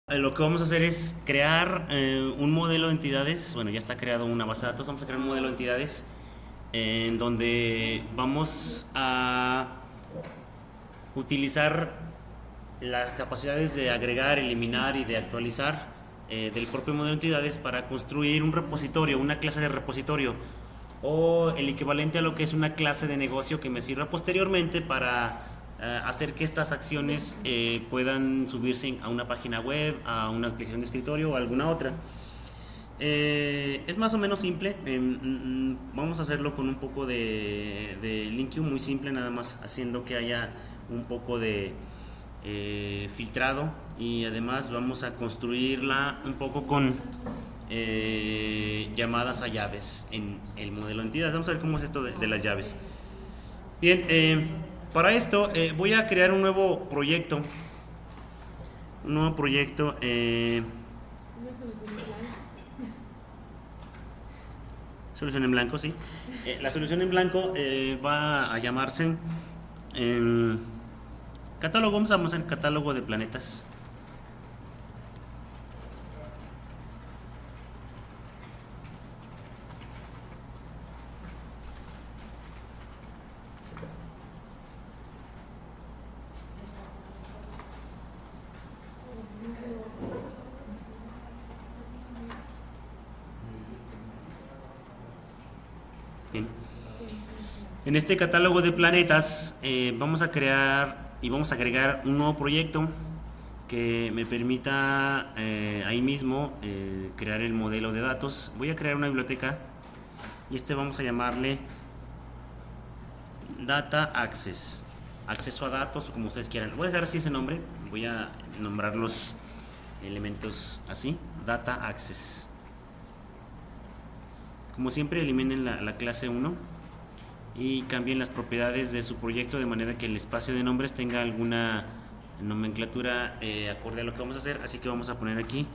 Lo que vamos a hacer es crear un modelo de entidades. Bueno, ya está creado una base de datos. Vamos a crear un modelo de entidades en donde vamos a utilizar las capacidades de agregar, eliminar y de actualizar del propio modelo de entidades para construir un repositorio, una clase de repositorio o el equivalente a lo que es una clase de negocio que me sirva posteriormente para hacer que estas acciones puedan subirse a una página web, a una aplicación de escritorio o a alguna otra. Es más o menos simple. Vamos a hacerlo con un poco de LINQ, muy simple, nada más haciendo que haya un poco de filtrado, y además vamos a construirla un poco con llamadas a llaves en el modelo de entidades. Vamos a ver cómo es esto de las llaves. Bien, para esto voy a crear un nuevo proyecto. Solución en blanco, sí. La solución en blanco va a llamarse catálogo. Vamos a hacer catálogo de planetas. Bien. En este catálogo de planetas vamos a crear y vamos a agregar un nuevo proyecto que me permita ahí mismo crear el modelo de datos. Voy a crear una biblioteca y vamos a llamarle Data Access, acceso a datos, o como ustedes quieran. Voy a dejar así ese nombre. Voy a nombrar los elementos así: Data Access. Como siempre, eliminen la clase 1 y cambien las propiedades de su proyecto de manera que el espacio de nombres tenga alguna nomenclatura acorde a lo que vamos a hacer. Así que vamos a poner aquí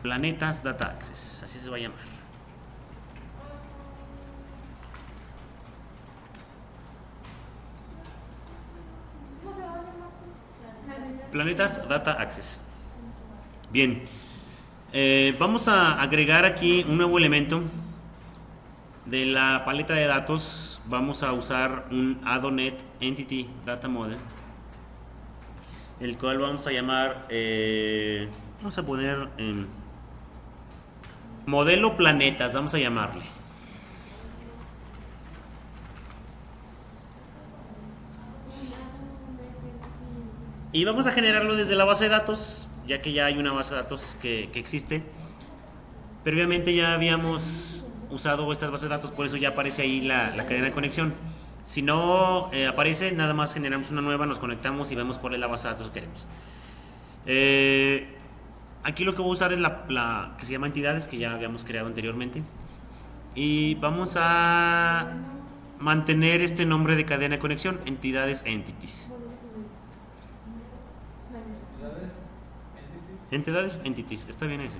Planetas Data Access, así se va a llamar. Planetas Data Access. Bien, vamos a agregar aquí un nuevo elemento de la paleta de datos. Vamos a usar un ADONet Entity Data Model, el cual vamos a llamar, vamos a poner modelo planetas, vamos a llamarle. Y vamos a generarlo desde la base de datos, ya que ya hay una base de datos que existe. Previamente ya habíamos usado estas bases de datos, por eso ya aparece ahí la cadena de conexión. Si no aparece, nada más generamos una nueva, nos conectamos y vemos cuál es la base de datos que queremos. Aquí lo que voy a usar es la que se llama entidades, que ya habíamos creado anteriormente. Y vamos a mantener este nombre de cadena de conexión: entidades entities. Entidades entities, está bien ese.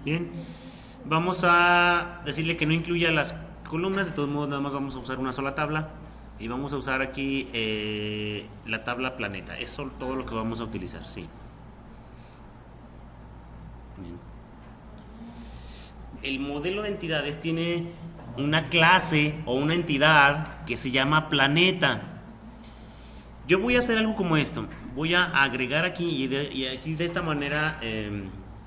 Bien, vamos a decirle que no incluya las columnas. De todos modos, nada más vamos a usar una sola tabla y vamos a usar aquí la tabla planeta. Es todo lo que vamos a utilizar, sí. Bien. El modelo de entidades tiene una clase o una entidad que se llama planeta. Yo voy a hacer algo como esto. Voy a agregar aquí y así de esta manera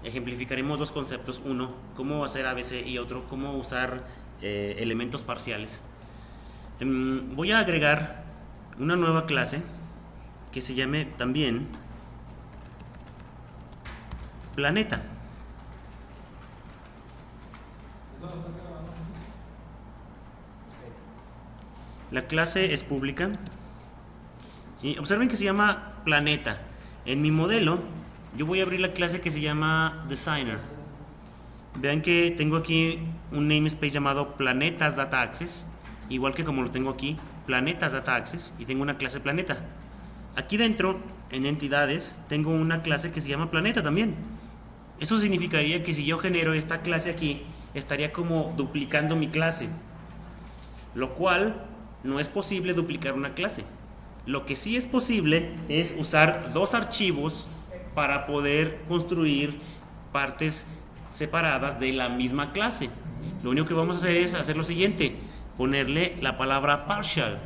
ejemplificaremos dos conceptos: uno, cómo hacer ABC, y otro, cómo usar elementos parciales. Voy a agregar una nueva clase que se llame también planeta. La clase es pública y observen que se llama planeta. En mi modelo yo voy a abrir la clase que se llama Designer. Vean que tengo aquí un namespace llamado Planetas Data Access, igual que como lo tengo aquí, Planetas Data Access, y tengo una clase planeta. Aquí dentro en entidades tengo una clase que se llama planeta también. Eso significaría que si yo genero esta clase aquí, estaría como duplicando mi clase, lo cual no es posible duplicar una clase. Lo que sí es posible es usar dos archivos para poder construir partes separadas de la misma clase. Lo único que vamos a hacer es hacer lo siguiente: ponerle la palabra partial.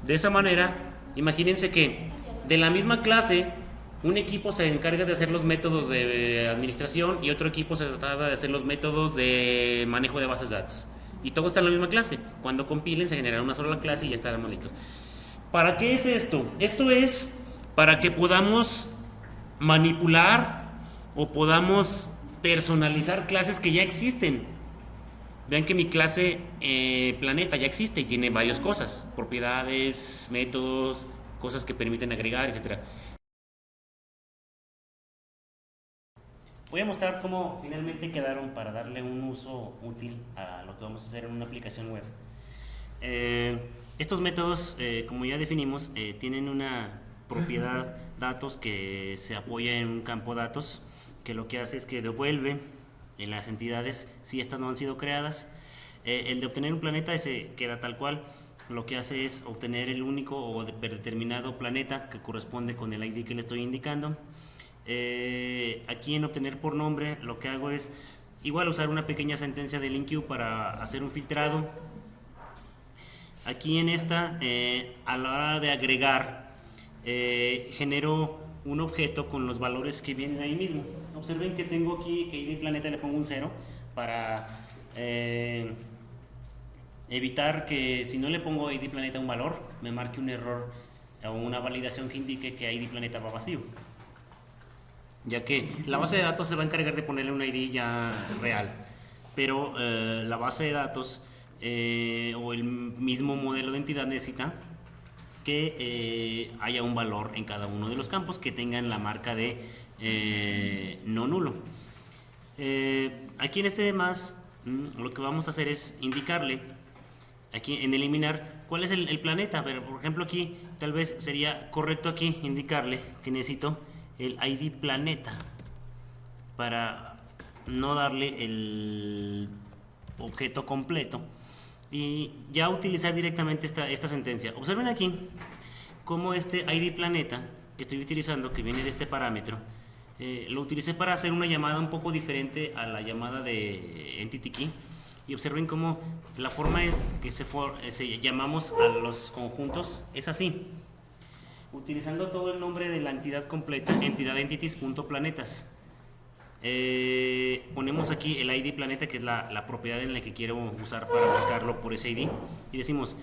De esa manera, imagínense que de la misma clase, un equipo se encarga de hacer los métodos de administración y otro equipo se trata de hacer los métodos de manejo de bases de datos. Y todo está en la misma clase. Cuando compilen se generará una sola clase y ya estaremos listos. ¿Para qué es esto? Esto es para que podamos manipular o podamos personalizar clases que ya existen. Vean que mi clase planeta ya existe y tiene varias cosas: propiedades, métodos, cosas que permiten agregar, etc. Voy a mostrar cómo finalmente quedaron para darle un uso útil a lo que vamos a hacer en una aplicación web. Estos métodos, como ya definimos, tienen una propiedad datos que se apoya en un campo datos, que lo que hace es que devuelve en las entidades si estas no han sido creadas. El de obtener un planeta, ese queda tal cual. Lo que hace es obtener el único o determinado planeta que corresponde con el ID que le estoy indicando. Aquí en obtener por nombre, lo que hago es igual usar una pequeña sentencia de LINQ para hacer un filtrado. Aquí en esta, a la hora de agregar, genero un objeto con los valores que vienen ahí mismo. Observen que tengo aquí que ID planeta le pongo un 0 para evitar que si no le pongo ID planeta un valor, me marque un error o una validación que indique que ID planeta va vacío. Ya que la base de datos se va a encargar de ponerle un ID ya real, pero la base de datos o el mismo modelo de entidad necesita que haya un valor en cada uno de los campos que tengan la marca de no nulo. Aquí en este más, lo que vamos a hacer es indicarle aquí en eliminar cuál es el planeta. Pero por ejemplo aquí tal vez sería correcto aquí indicarle que necesito el ID planeta para no darle el objeto completo y ya utilizar directamente esta sentencia. Observen aquí cómo este ID planeta que estoy utilizando, que viene de este parámetro, lo utilicé para hacer una llamada un poco diferente a la llamada de entity key. Y observen cómo la forma que llamamos a los conjuntos es así, utilizando todo el nombre de la entidad completa, entidad entities.planetas. Ponemos aquí el ID planeta, que es la propiedad en la que quiero usar para buscarlo por ese ID, y decimos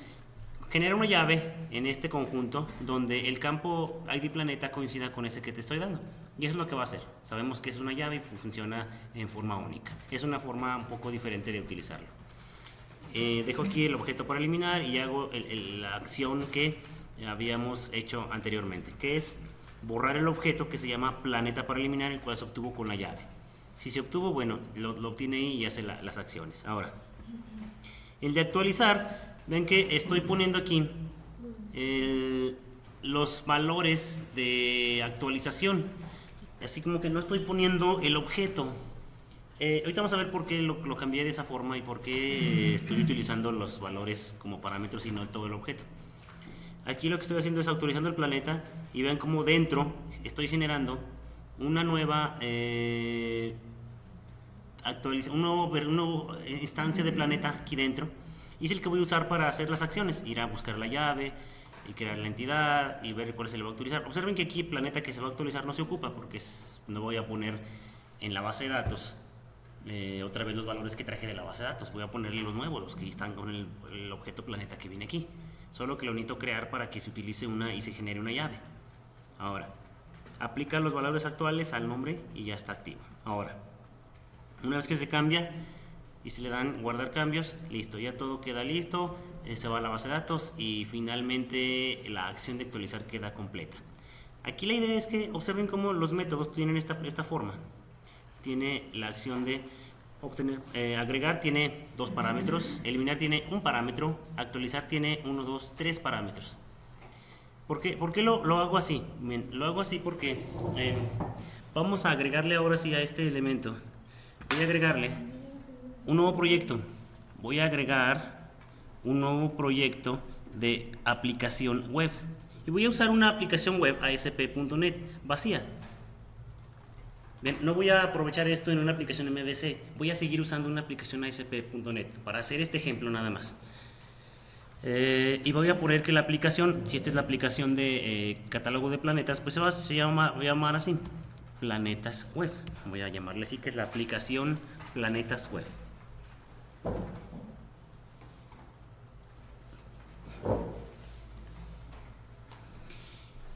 genera una llave en este conjunto donde el campo ID planeta coincida con ese que te estoy dando, y eso es lo que va a hacer. Sabemos que es una llave y funciona en forma única. Es una forma un poco diferente de utilizarlo. Dejo aquí el objeto para eliminar y hago la acción que habíamos hecho anteriormente, que es borrar el objeto que se llama planeta para eliminar, el cual se obtuvo con la llave. Si se obtuvo, bueno, lo obtiene ahí y hace las acciones. Ahora, el de actualizar, ven que estoy poniendo aquí los valores de actualización, así como que no estoy poniendo el objeto. Ahorita vamos a ver por qué lo cambié de esa forma y por qué estoy utilizando los valores como parámetros y no todo el objeto. Aquí lo que estoy haciendo es actualizando el planeta, y vean cómo dentro estoy generando una nueva una instancia de planeta aquí dentro, y es el que voy a usar para hacer las acciones: ir a buscar la llave y crear la entidad y ver cuál se le va a actualizar. Observen que aquí el planeta que se va a actualizar no se ocupa porque no voy a poner en la base de datos otra vez los valores que traje de la base de datos. Voy a ponerle los nuevos, los que están con el objeto planeta que viene aquí, solo que lo necesito crear para que se utilice y se genere una llave. Ahora, aplica los valores actuales al nombre y ya está activo. Ahora, una vez que se cambia y se le dan guardar cambios, listo, ya todo queda listo, se va a la base de datos y finalmente la acción de actualizar queda completa. Aquí la idea es que observen cómo los métodos tienen esta forma. Tiene la acción de obtener, agregar tiene 2 parámetros, eliminar tiene 1 parámetro, actualizar tiene 1, 2, 3 parámetros. ¿Por qué lo hago así? Bien, lo hago así porque vamos a agregarle ahora sí a este elemento. Voy a agregarle un nuevo proyecto. Voy a agregar un nuevo proyecto de aplicación web. Y voy a usar una aplicación web ASP.NET vacía. Bien, no voy a aprovechar esto en una aplicación MVC. Voy a seguir usando una aplicación ASP.NET para hacer este ejemplo nada más. Y voy a poner que la aplicación, si esta es la aplicación de catálogo de planetas, pues voy a llamar así, Planetas Web. Voy a llamarle así, que es la aplicación Planetas Web.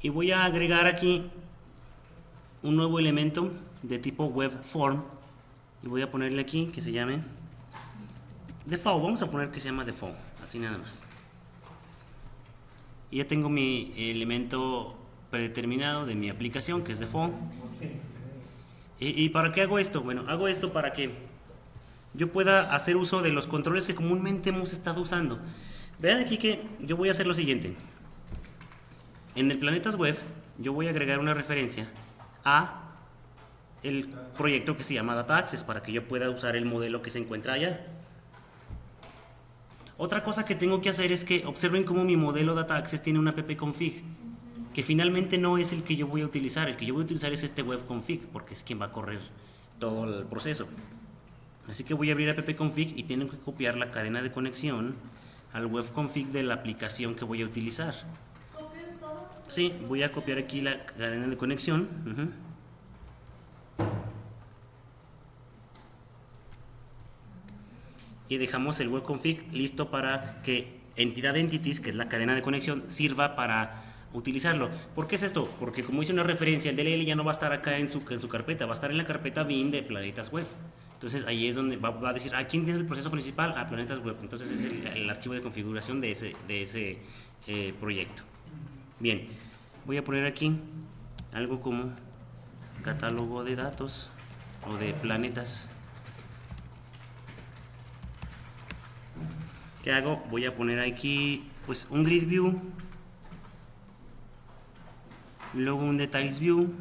Y voy a agregar aquí un nuevo elemento de tipo web form. Y voy a ponerle aquí que se llame default. Vamos a poner que se llama default, así nada más. Y ya tengo mi elemento predeterminado de mi aplicación, que es default. ¿Y para qué hago esto? Bueno, hago esto para que yo pueda hacer uso de los controles que comúnmente hemos estado usando. Vean aquí que yo voy a hacer lo siguiente. En el Planetas Web yo voy a agregar una referencia a el proyecto que se llama Data Access para que yo pueda usar el modelo que se encuentra allá. Otra cosa que tengo que hacer es que observen cómo mi modelo Data Access tiene una ppconfig, que finalmente no es el que yo voy a utilizar. El que yo voy a utilizar es este webconfig, porque es quien va a correr todo el proceso. Así que voy a abrir a ppconfig y tengo que copiar la cadena de conexión al webconfig de la aplicación que voy a utilizar. ¿Copias todo? Sí, voy a copiar aquí la cadena de conexión. Y dejamos el webconfig listo para que entidad entities, que es la cadena de conexión, sirva para utilizarlo. ¿Por qué es esto? Porque como hice una referencia, el DLL ya no va a estar acá en su carpeta, va a estar en la carpeta bin de Planetas Web. Entonces ahí es donde va a decir, ¿quién es el proceso principal? Planetas Web. Entonces es el archivo de configuración de ese proyecto. Bien, voy a poner aquí algo como catálogo de datos o de planetas. ¿Qué hago? Voy a poner aquí pues un grid view, luego un details view,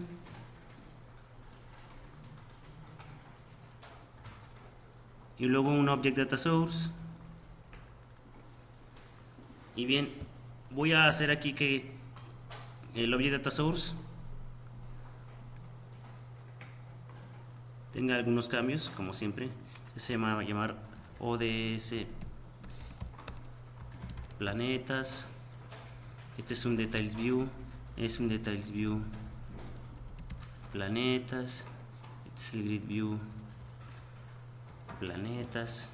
y luego un object data source. Y bien, voy a hacer aquí que el object data source tenga algunos cambios, como siempre. Se va a llamar ODS planetas. Este es un details view, es un details view planetas. Este es el grid view planetas.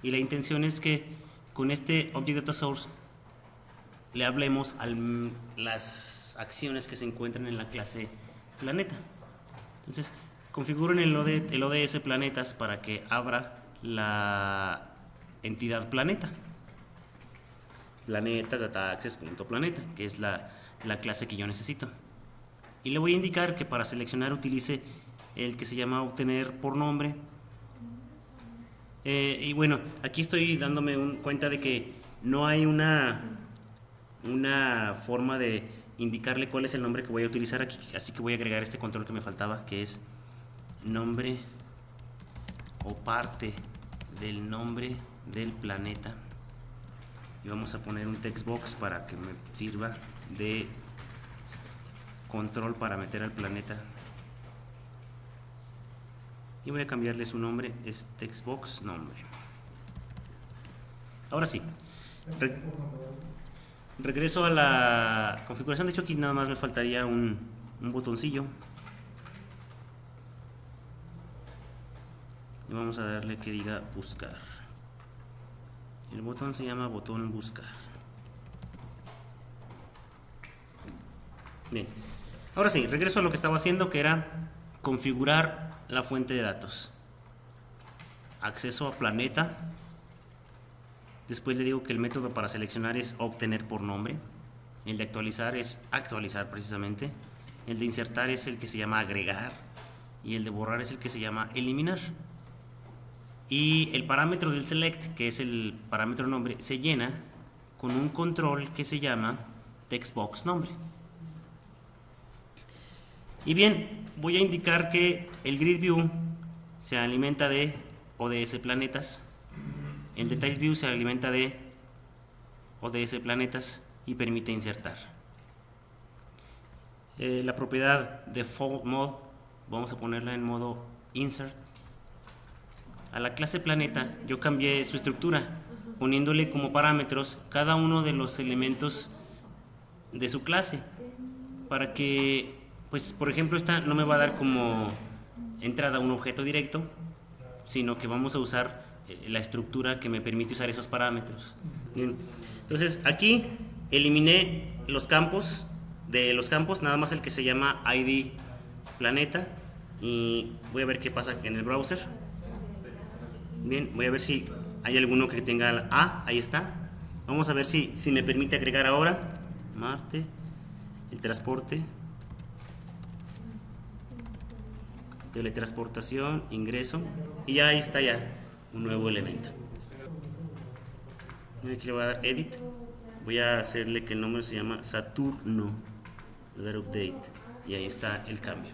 Y la intención es que con este object data source le hablemos a las acciones que se encuentran en la clase planeta. Entonces configuren el ODS planetas para que abra la entidad planeta. Planetas data access.planeta, que es la clase que yo necesito. Y le voy a indicar que para seleccionar utilice el que se llama obtener por nombre. Y bueno, aquí estoy dándome cuenta de que no hay una forma de indicarle cuál es el nombre que voy a utilizar aquí, así que voy a agregar este control que me faltaba, que es nombre o parte del nombre del planeta. Y vamos a poner un text box para que me sirva de control para meter al planeta. Y voy a cambiarle su nombre, es textbox nombre. Ahora sí, regreso a la configuración. De hecho aquí nada más me faltaría un botoncillo. Y vamos a darle que diga buscar. El botón se llama botón buscar. Bien, ahora sí, regreso a lo que estaba haciendo, que era configurar la fuente de datos. Acceso a planeta. Después le digo que el método para seleccionar es obtener por nombre. El de actualizar es actualizar precisamente. El de insertar es el que se llama agregar. Y el de borrar es el que se llama eliminar. Y el parámetro del select, que es el parámetro nombre, se llena con un control que se llama textbox nombre. Y bien, voy a indicar que el grid view se alimenta de ODS planetas, el details view se alimenta de ODS planetas y permite insertar. La propiedad default mode vamos a ponerla en modo insert. A la clase planeta yo cambié su estructura poniéndole como parámetros cada uno de los elementos de su clase para que, pues por ejemplo, esta no me va a dar como entrada un objeto directo, sino que vamos a usar la estructura que me permite usar esos parámetros. Bien. Entonces aquí eliminé los campos, de los campos nada más el que se llama ID planeta, y voy a ver qué pasa en el browser. Bien, voy a ver si hay alguno que tenga la A, ahí está. Vamos a ver si me permite agregar ahora Marte, el transporte, teletransportación, ingreso, y ya ahí está ya un nuevo elemento. Aquí le voy a dar edit, voy a hacerle que el nombre se llama Saturno, le voy a dar update, y ahí está el cambio.